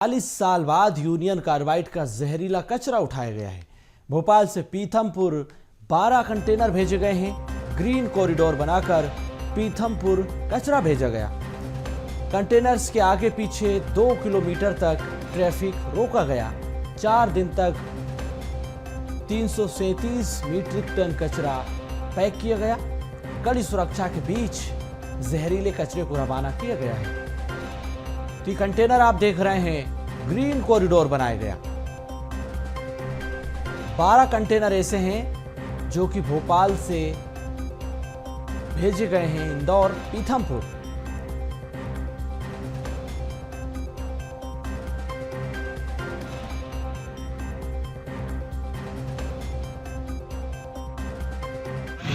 40 साल बाद union carbide का जहरीला कचरा उठाया गया है। भोपाल से पीथमपुर 12 कंटेनर भेजे गए हैं। ग्रीन कॉरिडोर बनाकर पीथमपुर कचरा भेजा गया। कंटेनर्स के आगे पीछे 2 किलोमीटर तक ट्रैफिक रोका गया। 4 दिन तक 337 मीट्रिक टन कचरा पैक किया गया। कड़ी सुरक्षा के बीच जहरीले कचरे को रवाना किया गया है। तो कंटेनर आप देख रहे हैं, ग्रीन कॉरिडोर बनाया गया। 12 कंटेनर ऐसे हैं जो कि भोपाल से भेजे गए हैं इंदौर पीथमपुर।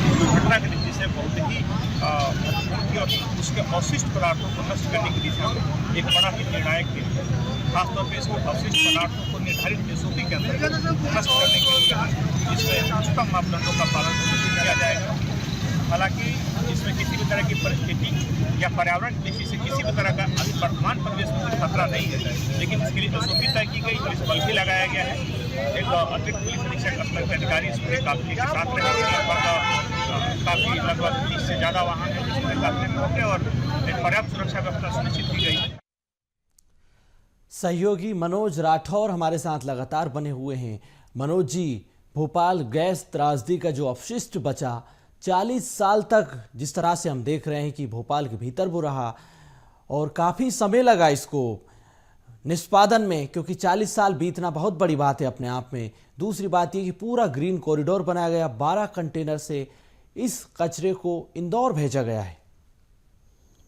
दुर्घटना की दृष्टि से बहुत ही और उसके अवशिष्ट पदार्थों को नष्ट करने की दिशा में एक बड़ा ही निर्णायक दिन है। खासतौर पर इसके अवशिष्ट पदार्थों को निर्धारित एसओपी के अंतर्गत नष्ट करने के लिए इसमें उच्चतम मापदंडों का पालन किया जाएगा। हालांकि इसमें किसी भी तरह की परिस्थिति या पर्यावरण की दृष्टि से किसी भी तरह का वर्तमान परिवेश में कोई खतरा नहीं है, लेकिन इसके लिए एसओपी तय की गई, पुलिस बल भी लगाया गया है। एक अतिरिक्त पुलिस अधीक्षक स्तर के अधिकारी इसमें काफी के साथ रहेंगे। काफी लगभग 30 से ज्यादा वाहन है जिसमें काफी होंगे और एक पर्याप्त सुरक्षा व्यवस्था सुनिश्चित की गई है। सहयोगी मनोज राठौर हमारे साथ लगातार बने हुए हैं। मनोज जी, भोपाल गैस त्रासदी का जो अपशिष्ट बचा 40 साल तक जिस तरह से हम देख रहे हैं कि भोपाल के भीतर वो रहा और काफ़ी समय लगा इसको निष्पादन में, क्योंकि 40 साल बीतना बहुत बड़ी बात है अपने आप में। दूसरी बात ये कि पूरा ग्रीन कॉरिडोर बनाया गया। 12 कंटेनर से इस कचरे को इंदौर भेजा गया है।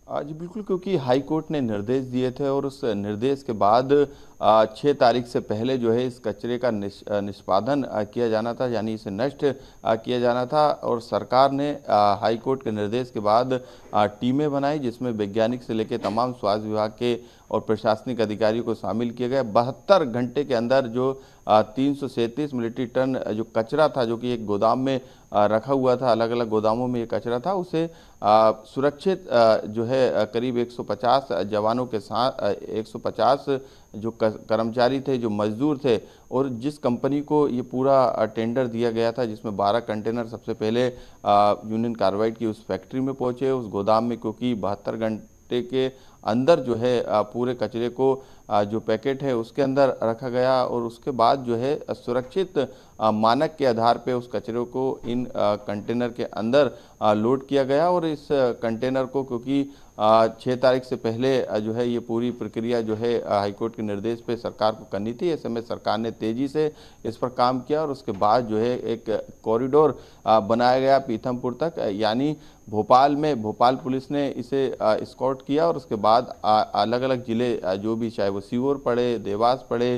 जी बिल्कुल, क्योंकि हाई कोर्ट ने निर्देश दिए थे और उस निर्देश के बाद 6 तारीख से पहले जो है इस कचरे का निष्पादन किया जाना था, यानी इसे नष्ट किया जाना था। और सरकार ने हाई कोर्ट के निर्देश के बाद टीमें बनाई जिसमें वैज्ञानिक से लेकर तमाम स्वास्थ्य विभाग के और प्रशासनिक अधिकारियों को शामिल किया गया। 72 घंटे के अंदर जो 337 मीट्रिक टन जो कचरा था, जो कि एक गोदाम में रखा हुआ था, अलग अलग गोदामों में ये कचरा था, उसे सुरक्षित जो है करीब 150 जवानों के साथ 150 जो कर्मचारी थे, जो मजदूर थे, और जिस कंपनी को ये पूरा टेंडर दिया गया था जिसमें 12 कंटेनर सबसे पहले यूनियन कार्बाइड की उस फैक्ट्री में पहुंचे, उस गोदाम में, क्योंकि 72 घंटे के अंदर जो है पूरे कचरे को जो पैकेट है उसके अंदर रखा गया और उसके बाद जो है सुरक्षित मानक के आधार पे उस कचरे को इन कंटेनर के अंदर लोड किया गया। और इस कंटेनर को, क्योंकि 6 तारीख से पहले जो है ये पूरी प्रक्रिया जो है हाईकोर्ट के निर्देश पे सरकार को करनी थी, ऐसे में सरकार ने तेज़ी से इस पर काम किया और उसके बाद जो है एक कॉरिडोर बनाया गया पीथमपुर तक। यानी भोपाल में भोपाल पुलिस ने इसे स्कॉट किया और उसके बाद अलग अलग ज़िले जो भी, चाहे वो सीहोर पड़े, देवास पड़े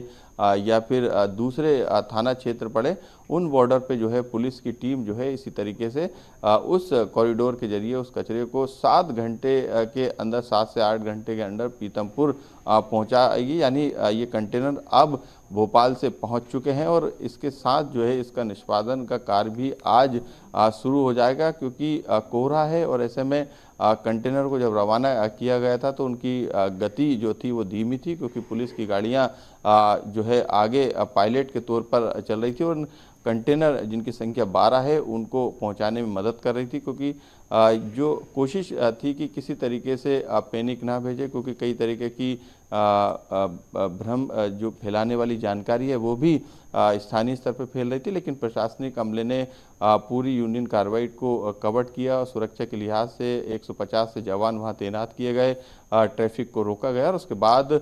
या फिर दूसरे थाना क्षेत्र पड़े, उन बॉर्डर पे जो है पुलिस की टीम जो है इसी तरीके से उस कॉरिडोर के जरिए उस कचरे को 7 घंटे के अंदर, 7 से 8 घंटे के अंदर पीथमपुर पहुंचाएगी। यानी ये कंटेनर अब भोपाल से पहुंच चुके हैं और इसके साथ जो है इसका निष्पादन का कार्य भी आज शुरू हो जाएगा, क्योंकि कोहरा है और ऐसे में कंटेनर को जब रवाना किया गया था तो उनकी गति जो थी वो धीमी थी, क्योंकि पुलिस की गाड़ियां जो है आगे पायलट के तौर पर चल रही थी और कंटेनर जिनकी संख्या 12 है उनको पहुंचाने में मदद कर रही थी, क्योंकि जो कोशिश थी कि किसी तरीके से पैनिक ना भेजे, क्योंकि कई तरीके की भ्रम जो फैलाने वाली जानकारी है वो भी स्थानीय स्तर पर फैल रही थी। लेकिन प्रशासनिक अमले ने पूरी यूनियन कार्बाइड को कवर किया और सुरक्षा के लिहाज से 150 से जवान वहां तैनात किए गए, ट्रैफिक को रोका गया और उसके बाद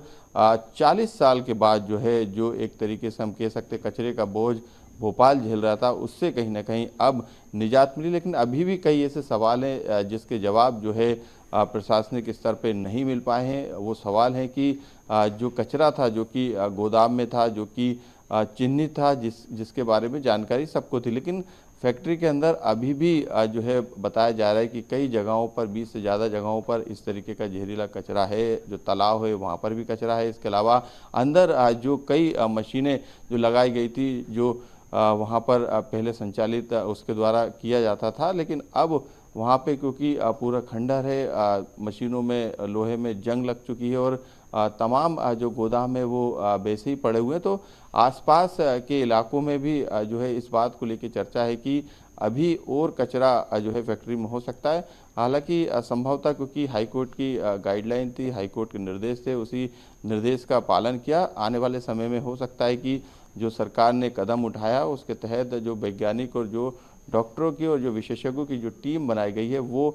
40 साल के बाद जो है, जो एक तरीके से हम कह सकते कचरे का बोझ भोपाल झेल रहा था, उससे कहीं ना कहीं अब निजात मिली। लेकिन अभी भी कई ऐसे सवाल हैं जिसके जवाब जो है प्रशासनिक स्तर पे नहीं मिल पाए हैं। वो सवाल है कि जो कचरा था, जो कि गोदाम में था, जो कि चिन्हित था, जिसके बारे में जानकारी सबको थी, लेकिन फैक्ट्री के अंदर अभी भी जो है बताया जा रहा है कि कई जगहों पर, 20 से ज़्यादा जगहों पर इस तरीके का जहरीला कचरा है। जो तालाब है वहाँ पर भी कचरा है। इसके अलावा अंदर जो कई मशीनें जो लगाई गई थी, जो वहाँ पर पहले संचालित उसके द्वारा किया जाता था, लेकिन अब वहाँ पे क्योंकि पूरा खंडर है, मशीनों में लोहे में जंग लग चुकी है और तमाम जो गोदाम है वो वैसे ही पड़े हुए हैं। तो आसपास के इलाकों में भी जो है इस बात को लेकर चर्चा है कि अभी और कचरा जो है फैक्ट्री में हो सकता है। हालांकि संभवतः क्योंकि हाईकोर्ट की गाइडलाइन थी, हाईकोर्ट के निर्देश थे, उसी निर्देश का पालन किया। आने वाले समय में हो सकता है कि जो सरकार ने कदम उठाया उसके तहत जो वैज्ञानिक और जो डॉक्टरों की और जो विशेषज्ञों की जो टीम बनाई गई है वो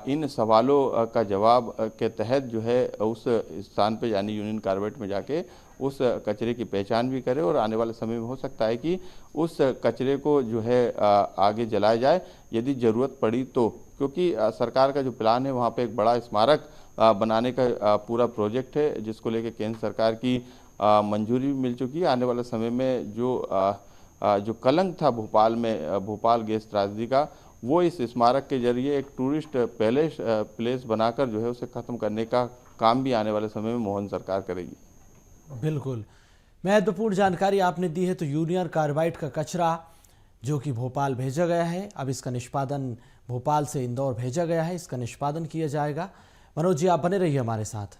इन सवालों का जवाब के तहत जो है उस स्थान पे यानी यूनियन कार्बाइड में जाके उस कचरे की पहचान भी करे और आने वाले समय में हो सकता है कि उस कचरे को जो है आगे जलाया जाए यदि ज़रूरत पड़ी तो। क्योंकि सरकार का जो प्लान है वहाँ पे एक बड़ा स्मारक बनाने का पूरा प्रोजेक्ट है जिसको लेकर केंद्र सरकार की मंजूरी भी मिल चुकी है। आने वाले समय में जो कलंक था भोपाल में भोपाल गैस त्रासदी का वो इस स्मारक के जरिए एक टूरिस्ट प्लेस बनाकर जो है उसे ख़त्म करने का काम भी आने वाले समय में मोहन सरकार करेगी। बिल्कुल, महत्वपूर्ण जानकारी आपने दी है। तो यूनियन कार्बाइड का कचरा जो कि भोपाल भेजा गया है, अब इसका निष्पादन भोपाल से इंदौर भेजा गया है, इसका निष्पादन किया जाएगा। मनोज जी, आप बने रहिए हमारे साथ।